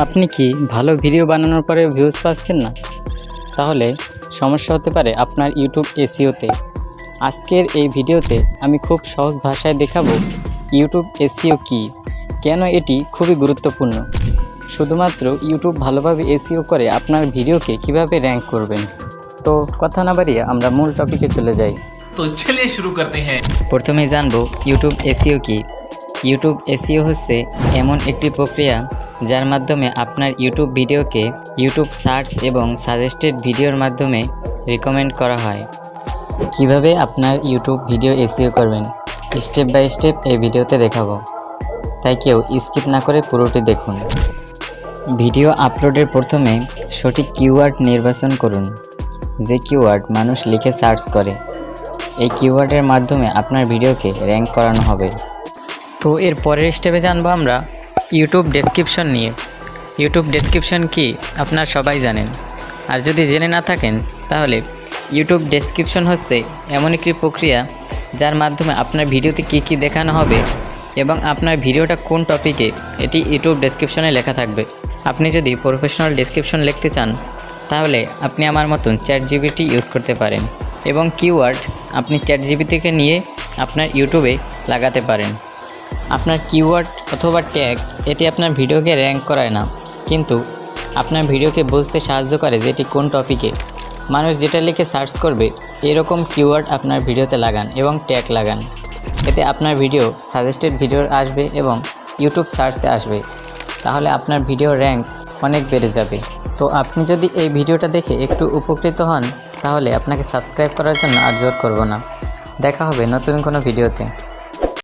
আপনি কি ভালো ভিডিও বানানোর পরে ভিউজ পাচ্ছেন না? তাহলে সমস্যা হতে পারে আপনার ইউটিউব এসইওতে। আজকের এই ভিডিওতে আমি খুব সহজ ভাষায় দেখাবো ইউটিউব এসইও কী, কেন এটি খুবই গুরুত্বপূর্ণ। শুধুমাত্র ইউটিউব ভালোভাবে এসইও করে আপনার ভিডিওকে কিভাবে র্যাঙ্ক করবেন। তো কথা না বাড়িয়ে আমরা মূল টপিকে চলে যাই। তো চলিয়ে শুরু করতে হ্যাঁ। প্রথমেই জানবো ইউটিউব এসইও কী। ইউটিউব এসইও হচ্ছে এমন একটি প্রক্রিয়া যার মাধ্যমে আপনার ইউটিউব ভিডিওকে ইউটিউব সার্চ এবং সাজেস্টেড ভিডিওর মাধ্যমে রিকমেন্ড করা হয়। কিভাবে আপনার ইউটিউব ভিডিও এসইও করবেন স্টেপ বাই স্টেপ এই ভিডিওতে দেখাবো, তাই কেউ স্কিপ না করে পুরোটি দেখুন। ভিডিও আপলোডের প্রথমে সঠিক কিওয়ার্ড নির্বাচন করুন, যে কিওয়ার্ড মানুষ লিখে সার্চ করে। এই কিওয়ার্ডের মাধ্যমে আপনার ভিডিওকে র্যাঙ্ক করানো হবে। তো এর পরের স্টেপে জানবো আমরা ইউটিউব ডেসক্রিপশন নিয়ে। ইউটিউব ডেসক্রিপশন কি আপনারা সবাই জানেন, আর যদি জেনে না থাকেন তাহলে ইউটিউব ডেসক্রিপশন হচ্ছে এমন একটি প্রক্রিয়া যার মাধ্যমে আপনার ভিডিওতে কী দেখানো হবে এবং আপনার ভিডিওটা কোন টপিকে, এটি ইউটিউব ডেসক্রিপশনে লেখা থাকবে। আপনি যদি প্রফেশনাল ডেসক্রিপশন লিখতে চান তাহলে আপনি আমার মতন চ্যাটজিপিটি ইউজ করতে পারেন এবং কিওয়ার্ড আপনি চ্যাটজিপিটি থেকে নিয়ে আপনার ইউটিউবে লাগাতে পারেন। আপনার কিওয়ার্ড অথবা ট্যাগ এটি আপনার ভিডিওকে র্যাঙ্ক করায় না, কিন্তু আপনার ভিডিওকে বুঝতে সাহায্য করে যে এটি কোন টপিকে মানুষ যেটা লিখে সার্চ করবে। এরকম কিওয়ার্ড আপনার ভিডিওতে লাগান এবং ট্যাগ লাগান, এতে আপনার ভিডিও সাজেস্টেড ভিডিও আসবে এবং ইউটিউব সার্চে আসবে। তাহলে আপনার ভিডিও র্যাঙ্ক অনেক বেড়ে যাবে। তো আপনি যদি এই ভিডিওটা দেখে একটু উপকৃত হন তাহলে আপনাকে সাবস্ক্রাইব করার জন্য আর জোর করব না। দেখা হবে নতুন কোনো ভিডিওতে।